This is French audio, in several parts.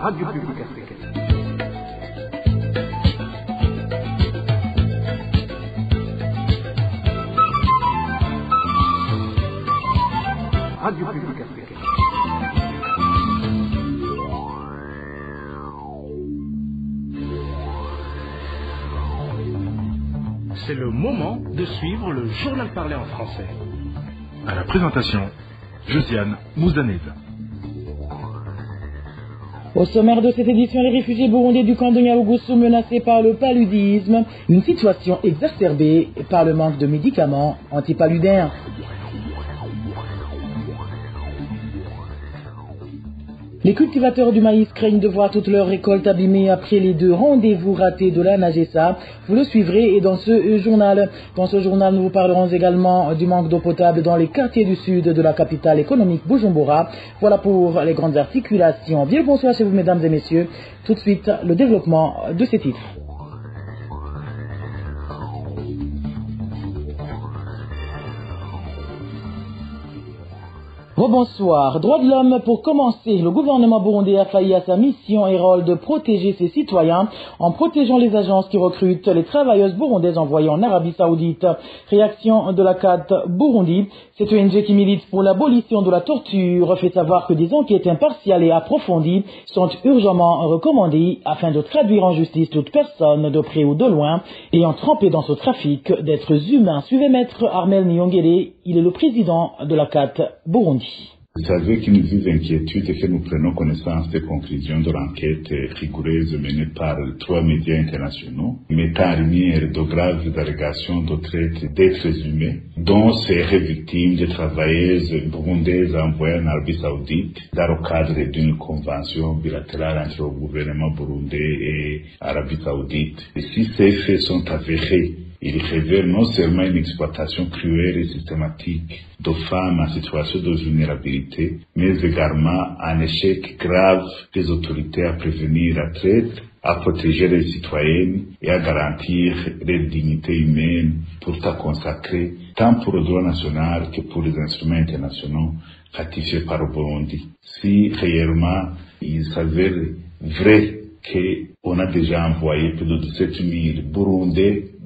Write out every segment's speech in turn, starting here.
Radio Publique Africaine. Radio Publique Africaine. C'est le moment de suivre le journal parlé en français. À la présentation, Josiane Mouzaneza. Au sommaire de cette édition, les réfugiés burundais du camp de Nyarugusu menacés par le paludisme, une situation exacerbée par le manque de médicaments antipaludins. Les cultivateurs du maïs craignent de voir toute leur récolte abîmée après les 2 rendez-vous ratés de la NAGESA. Vous le suivrez et dans ce journal. Dans ce journal, nous vous parlerons également du manque d'eau potable dans les quartiers du sud de la capitale économique Bujumbura. Voilà pour les grandes articulations. Bien le bonsoir chez vous, mesdames et messieurs. Tout de suite, le développement de ces titres. Bonsoir. Droits de l'homme pour commencer. Le gouvernement burundais a failli à sa mission et rôle de protéger ses citoyens en protégeant les agences qui recrutent les travailleuses burundaises envoyées en Arabie Saoudite. Réaction de la CAT Burundi. Cette ONG qui milite pour l'abolition de la torture fait savoir que des enquêtes impartiales et approfondies sont urgemment recommandées afin de traduire en justice toute personne de près ou de loin ayant trempé dans ce trafic d'êtres humains. Suivez Maître Armel Nyongere, il est le président de la CAT Burundi. Vous savez qu'il nous vive inquiétude et que nous prenons connaissance des conclusions de l'enquête rigoureuse menée par 3 médias internationaux, mettant en lumière de graves allégations de traite d'êtres humains, dont seraient victimes des travailleuses burundaises envoyées en Arabie Saoudite dans le cadre d'une convention bilatérale entre le gouvernement burundais et l'Arabie Saoudite. Et si ces faits sont avérés, il révèle non seulement une exploitation cruelle et systématique de femmes en situation de vulnérabilité, mais également un échec grave des autorités à prévenir la traite, à protéger les citoyennes et à garantir les dignités humaines pourtant consacrées tant pour le droit national que pour les instruments internationaux ratifiés par le Burundi. Si réellement il s'avère vrai qu'on a déjà envoyé plus de 17 000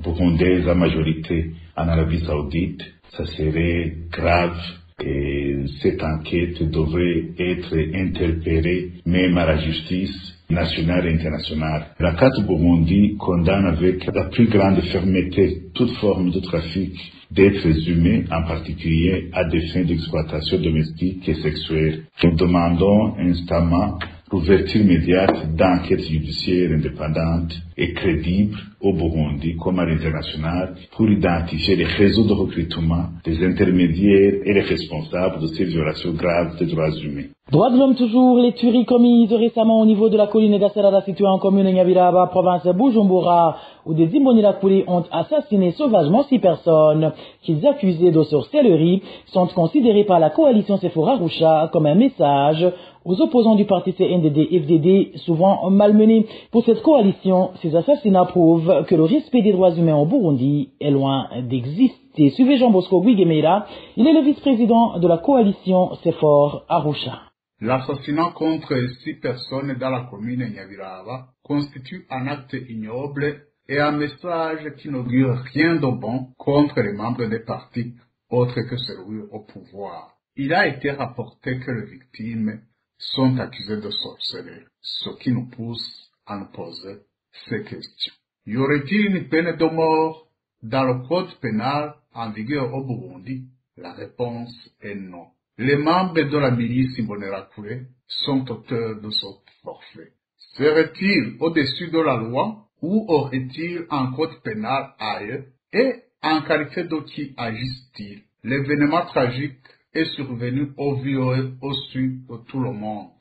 Burundaises à majorité en Arabie Saoudite, ça serait grave et cette enquête devrait être interpellée même à la justice nationale et internationale. La CAT Burundi condamne avec la plus grande fermeté toute forme de trafic d'êtres humains, en particulier à des fins d'exploitation domestique et sexuelle. Nous demandons instamment l'ouverture immédiate d'enquêtes judiciaires indépendantes et crédibles au Burundi comme à l'international pour identifier les réseaux de recrutement des intermédiaires et les responsables de ces violations graves des droits humains. Droits de l'homme toujours, les tueries commises récemment au niveau de la colline d'Asserada située en commune Nyabiraba, province Bujumbura, où des Imbonerakure ont assassiné sauvagement 6 personnes qu'ils accusaient de sorcellerie, sont considérés par la coalition Sephora Arusha comme un message aux opposants du parti CNDD-FDD, souvent malmenés. Pour cette coalition, ces assassinats prouvent que le respect des droits humains au Burundi est loin d'exister. Suivez Jean Bosco Guigemera, il est le vice-président de la coalition Sephora Arusha. L'assassinat contre 6 personnes dans la commune Nyabiraba constitue un acte ignoble et un message qui n'augure rien de bon contre les membres des partis autres que celui au pouvoir. Il a été rapporté que les victimes sont accusées de sorcellerie, ce qui nous pousse à nous poser ces questions. Y aurait-il une peine de mort dans le code pénal en vigueur au Burundi? La réponse est non. Les membres de la milice Imbonerakure sont auteurs de ce forfait. Serait-il au-dessus de la loi ou aurait-il un code pénal ailleurs? Et en qualité de qui agissent-ils? L'événement tragique est survenu au vu au sud de tout le monde.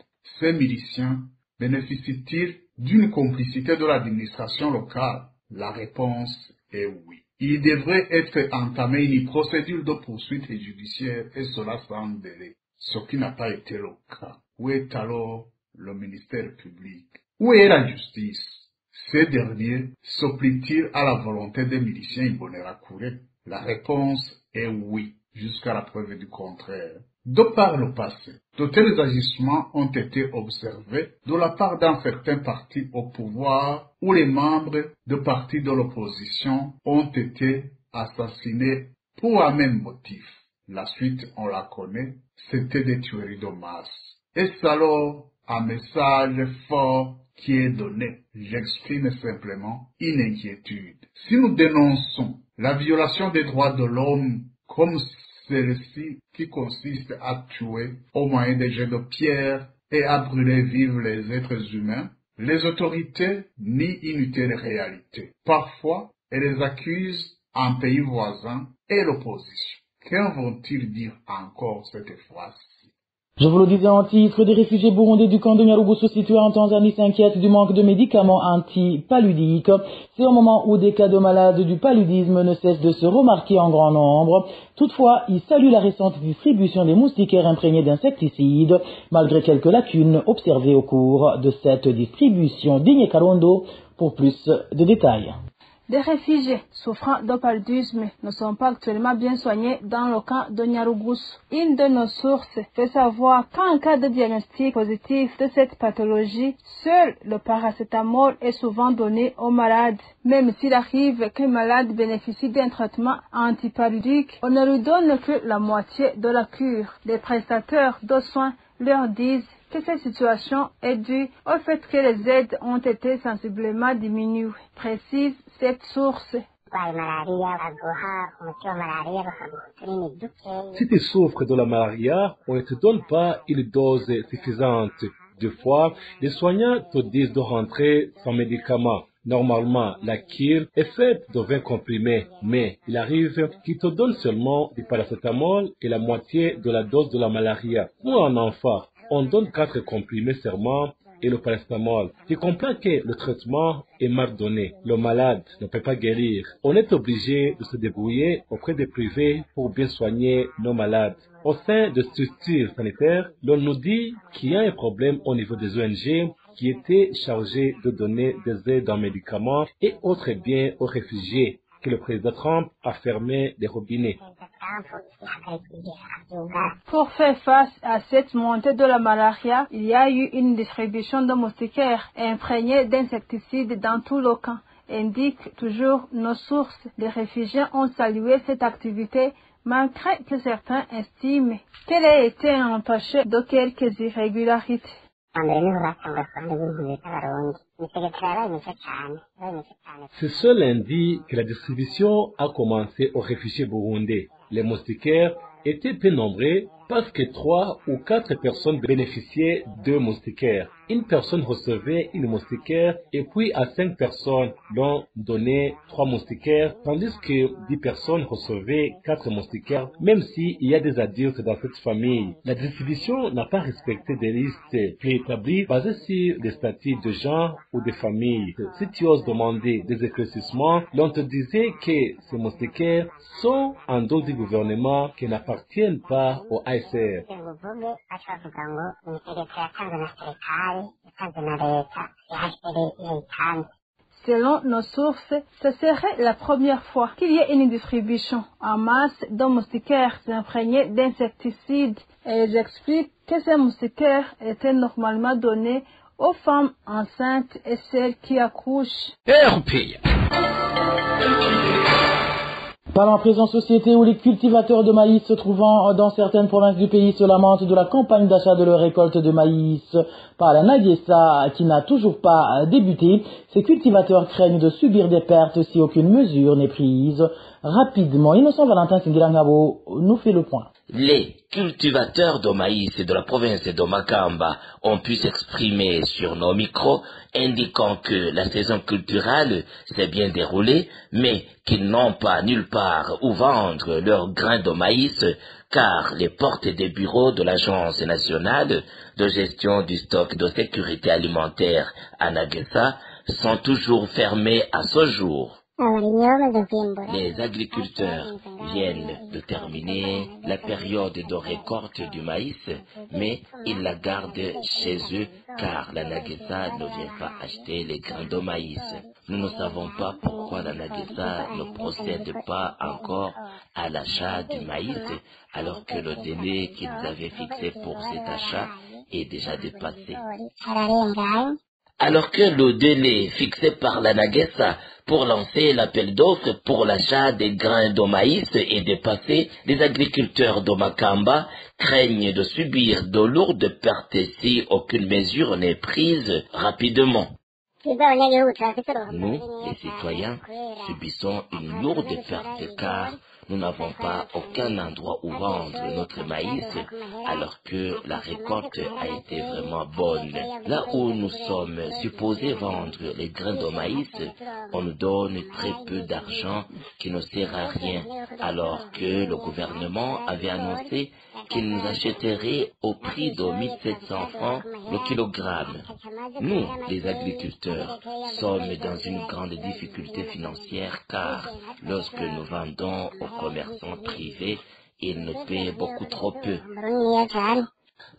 Ces miliciens bénéficient-ils d'une complicité de l'administration locale? La réponse est oui. Il devrait être entamé une procédure de poursuite judiciaire et cela sans délai, ce qui n'a pas été le cas. Où est alors le ministère public? Où est la justice? Ces derniers s'opplient-ils à la volonté des miliciens Imbonerakure? La réponse est oui, jusqu'à la preuve du contraire. De par le passé, de tels agissements ont été observés de la part d'un certain parti au pouvoir où les membres de partis de l'opposition ont été assassinés pour un même motif. La suite, on la connaît, c'était des tueries de masse. Est-ce alors un message fort qui est donné? J'exprime simplement une inquiétude. Si nous dénonçons la violation des droits de l'homme comme celle-ci qui consiste à tuer au moyen des jets de pierre et à brûler vivres les êtres humains, les autorités nient une telle réalité. Parfois, elles les accusent un pays voisin et l'opposition. Que vont-ils dire encore cette fois-ci? Je vous le disais en titre, des réfugiés burundais du camp de Nyarugusu situé en Tanzanie s'inquiètent du manque de médicaments antipaludiques. C'est au moment où des cas de malades du paludisme ne cessent de se remarquer en grand nombre. Toutefois, ils saluent la récente distribution des moustiquaires imprégnés d'insecticides, malgré quelques lacunes observées au cours de cette distribution. Digne Karondo pour plus de détails. Des réfugiés souffrant de paludisme ne sont pas actuellement bien soignés dans le camp de Nyarugusu. Une de nos sources fait savoir qu'en cas de diagnostic positif de cette pathologie, seul le paracétamol est souvent donné aux malades. Même s'il arrive qu'un malade bénéficie d'un traitement antipaludique, on ne lui donne que la moitié de la cure. Les prestataires de soins leur disent que cette situation est due au fait que les aides ont été sensiblement diminuées, précise cette source. Si tu souffres de la malaria, on ne te donne pas une dose suffisante. Deux fois, les soignants te disent de rentrer sans médicaments. Normalement, la cure est faite de 20 comprimés, mais il arrive qu'ils te donnent seulement du paracétamol et la moitié de la dose de la malaria. Pour un enfant, on donne 4 comprimés seulement et le paracétamol. Tu comprends que le traitement est mal donné. Le malade ne peut pas guérir. On est obligé de se débrouiller auprès des privés pour bien soigner nos malades. Au sein de structures sanitaires, l'on nous dit qu'il y a un problème au niveau des ONG qui étaient chargés de donner des aides en médicaments et autres biens aux réfugiés, que le président Trump a fermé les robinets. Pour faire face à cette montée de la malaria, il y a eu une distribution de moustiquaires imprégnés d'insecticides dans tout le camp, indiquent toujours nos sources. Les réfugiés ont salué cette activité, malgré que certains estiment qu'elle a été entachée de quelques irrégularités. C'est ce lundi que la distribution a commencé aux réfugiés burundais. Les moustiquaires étaient peu nombreux parce que 3 ou 4 personnes bénéficiaient de moustiquaires. Une personne recevait une moustiquaire et puis à 5 personnes l'on donnait 3 moustiquaires, tandis que 10 personnes recevaient 4 moustiquaires, même s'il y a des adultes dans cette famille. La distribution n'a pas respecté des listes préétablies basées sur des statuts de gens ou des familles. Si tu oses demander des éclaircissements, l'on te disait que ces moustiquaires sont en dos du gouvernement qui n'appartiennent pas au ASR. Selon nos sources, ce serait la première fois qu'il y ait une distribution en masse de moustiquaires imprégnés d'insecticides. Et ils expliquent que ces moustiquaires étaient normalement donnés aux femmes enceintes et celles qui accouchent. Parlons à présent société où les cultivateurs de maïs se trouvant dans certaines provinces du pays se lamentent de la campagne d'achat de leur récolte de maïs par la Nagesa qui n'a toujours pas débuté. Ces cultivateurs craignent de subir des pertes si aucune mesure n'est prise. Rapidement, Innocent Valentin Singirangabo nous fait le point. Les cultivateurs de maïs de la province de Makamba ont pu s'exprimer sur nos micros, indiquant que la saison culturelle s'est bien déroulée, mais qu'ils n'ont pas nulle part où vendre leurs grains de maïs, car les portes des bureaux de l'Agence nationale de gestion du stock de sécurité alimentaire à Nagesa sont toujours fermées à ce jour. Les agriculteurs viennent de terminer la période de récolte du maïs, mais ils la gardent chez eux car la Nagessa ne vient pas acheter les grains de maïs. Nous ne savons pas pourquoi la Nagessa ne procède pas encore à l'achat du maïs alors que le délai qu'ils avaient fixé pour cet achat est déjà dépassé. Alors que le délai fixé par la Nagessa pour lancer l'appel d'offres pour l'achat des grains de maïs est dépassé, les agriculteurs de Makamba craignent de subir de lourdes pertes si aucune mesure n'est prise rapidement. Nous, les citoyens, subissons une lourde perte car nous n'avons pas aucun endroit où vendre notre maïs alors que la récolte a été vraiment bonne. Là où nous sommes supposés vendre les grains de maïs, on nous donne très peu d'argent qui ne sert à rien alors que le gouvernement avait annoncé qu'il nous achèterait au prix de 1700 francs le kilogramme. Nous, les agriculteurs, sommes dans une grande difficulté financière car lorsque nous vendons aux commerçants privés, ils nous paient beaucoup trop peu.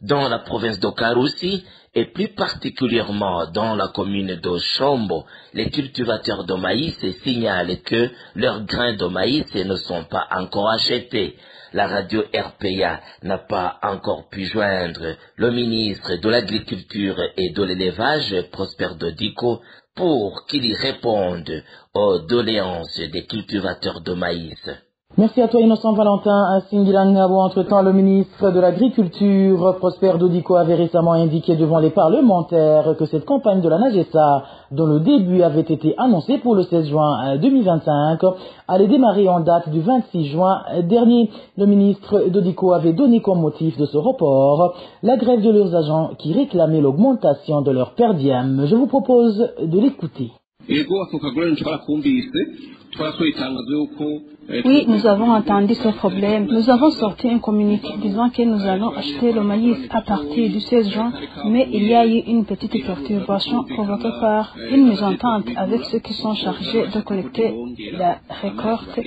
Dans la province de Karusi, et plus particulièrement dans la commune de Chombo, les cultivateurs de maïs signalent que leurs grains de maïs ne sont pas encore achetés. La radio RPA n'a pas encore pu joindre le ministre de l'Agriculture et de l'Élevage, Prosper Dodico, pour qu'il y réponde aux doléances des cultivateurs de maïs. Merci à toi Innocent Valentin. Singilangabo, entre-temps, le ministre de l'Agriculture, Prosper Dodico, avait récemment indiqué devant les parlementaires que cette campagne de la Nagessa, dont le début avait été annoncé pour le 16 juin 2025, allait démarrer en date du 26 juin dernier. Le ministre Dodico avait donné comme motif de ce report la grève de leurs agents qui réclamaient l'augmentation de leur per diem. Je vous propose de l'écouter. Oui, nous avons entendu ce problème. Nous avons sorti un communiqué disant que nous allons acheter le maïs à partir du 16 juin, mais il y a eu une petite perturbation provoquée par une mésentente avec ceux qui sont chargés de collecter la récolte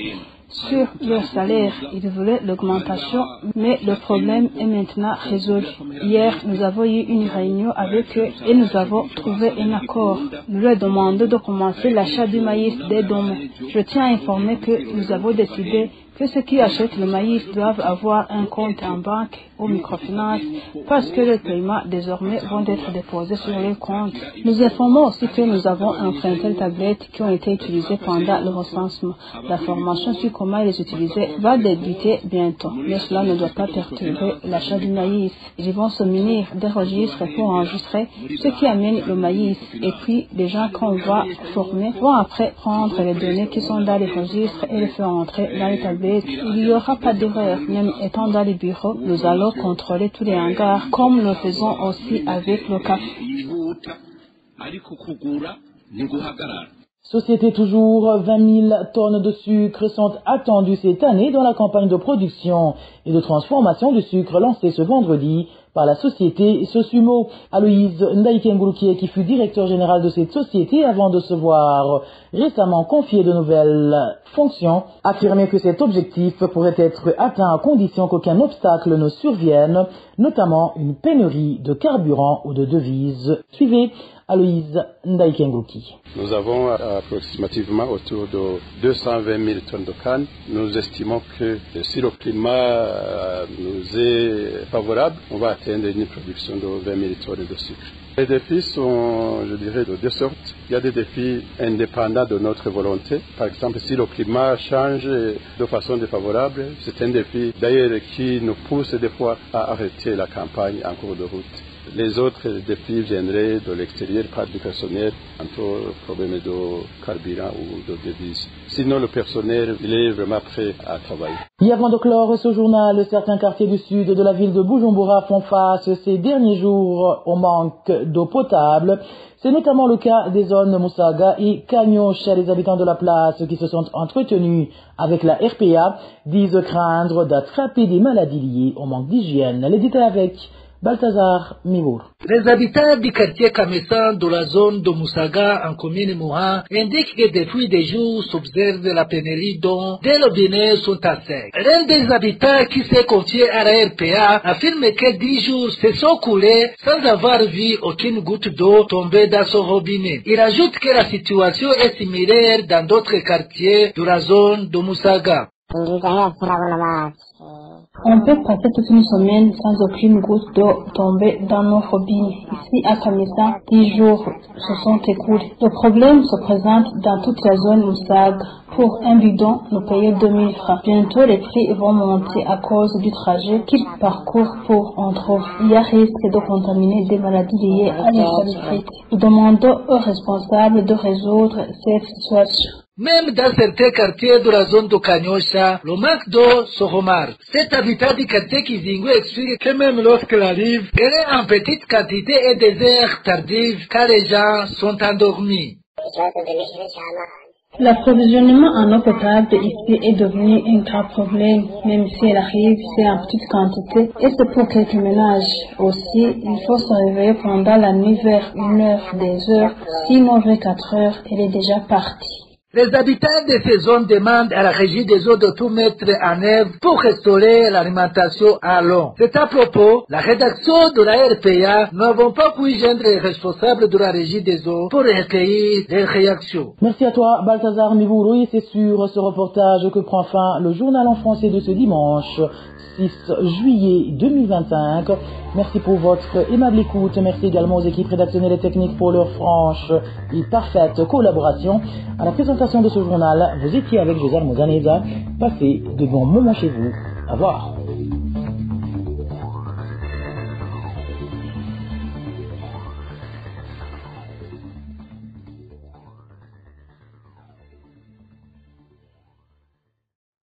sur leur salaire. Ils voulaient l'augmentation, mais le problème est maintenant résolu. Hier, nous avons eu une réunion avec eux et nous avons trouvé un accord. Nous leur demandons de commencer l'achat du maïs dès demain. Je tiens à informer que nous avons décidé que ceux qui achètent le maïs doivent avoir un compte en banque ou microfinance parce que les paiements désormais vont être déposés sur les comptes. Nous informons aussi que nous avons emprunté les tablettes qui ont été utilisées pendant le recensement. La formation sur comment les utiliser va débuter bientôt, mais cela ne doit pas perturber l'achat du maïs. Ils vont se munir des registres pour enregistrer ceux qui amènent le maïs et puis les gens qu'on va former vont après prendre les données qui sont dans les registres et les faire entrer dans les tablettes. Il n'y aura pas d'erreur, même étant dans les bureaux, nous allons contrôler tous les hangars, comme nous faisons aussi avec le café. Société toujours, 20 000 tonnes de sucre sont attendues cette année dans la campagne de production et de transformation du sucre lancée ce vendredi par la société Sosumo. Aloïse Ndaïkengouroukié, qui fut directeur général de cette société avant de se voir récemment confier de nouvelles fonctions, affirmait que cet objectif pourrait être atteint à condition qu'aucun obstacle ne survienne, notamment une pénurie de carburant ou de devises. Suivez Aloïse Ndaïkengouroukié. Nous avons approximativement autour de 220 000 tonnes de canne. Nous estimons que si le climat nous est favorable, on va atteindre une production de 20 000 tonnes de sucre. Les défis sont, je dirais, de deux sortes. Il y a des défis indépendants de notre volonté. Par exemple, si le climat change de façon défavorable, c'est un défi d'ailleurs qui nous pousse des fois à arrêter la campagne en cours de route. Les autres défis viendraient de l'extérieur, pas du personnel, entre problèmes de carburant ou de devises. Sinon, le personnel, il est vraiment prêt à travailler. Et avant de clore ce journal, certains quartiers du sud de la ville de Bujumbura font face ces derniers jours au manque d'eau potable. C'est notamment le cas des zones Moussaga et Kanyosha. Les habitants de la place qui se sont entretenus avec la RPA disent craindre d'attraper des maladies liées au manque d'hygiène. Les détails avec Balthazar Mibour. Les habitants du quartier Kamessan de la zone de Moussaga en commune Mouhan indiquent que depuis des jours s'observe la pénurie dont des robinets sont à sec. L'un des habitants qui s'est confié à la RPA affirme que 10 jours se sont coulés sans avoir vu aucune goutte d'eau tomber dans son robinet. Il ajoute que la situation est similaire dans d'autres quartiers de la zone de Moussaga. On peut passer toute une semaine sans aucune goutte d'eau tomber dans nos robinets. Ici à Kamessan, 10 jours se sont écoulés. Le problème se présente dans toute la zone Moussaga. Pour un bidon, nous payons 2000 francs. Bientôt, les prix vont monter à cause du trajet qu'ils parcourent pour en trouver. Il y a risque de contaminer des maladies liées à l'insalubrité. Nous demandons aux responsables de résoudre cette situation. Même dans certains quartiers de la zone de Kanyosha, le manque d'eau se remarque. Cet habitant du quartier Kizingo explique que même lorsqu'elle arrive, elle est en petite quantité et des heures tardives car les gens sont endormis. L'approvisionnement en eau potable ici est devenu un grave problème. Même si elle arrive, c'est en petite quantité et c'est pour quelques ménages. Aussi, il faut se réveiller pendant la nuit vers 1h, 2h, sinon vers 4h, elle est déjà partie. Les habitants de ces zones demandent à la régie des eaux de tout mettre en œuvre pour restaurer l'alimentation à l'eau. C'est à propos, la rédaction de la RPA n'avons pas pu joindre les responsables de la régie des eaux pour recueillir les réactions. Merci à toi, Balthazar Mibour. Et c'est sur ce reportage que prend fin le journal en français de ce dimanche 6 juillet 2025. Merci pour votre aimable écoute. Merci également aux équipes rédactionnelles et techniques pour leur franche et parfaite collaboration. À la présentation de ce journal, vous étiez avec Josiane Mouzaneza. Passez de bons moments chez vous. Au revoir.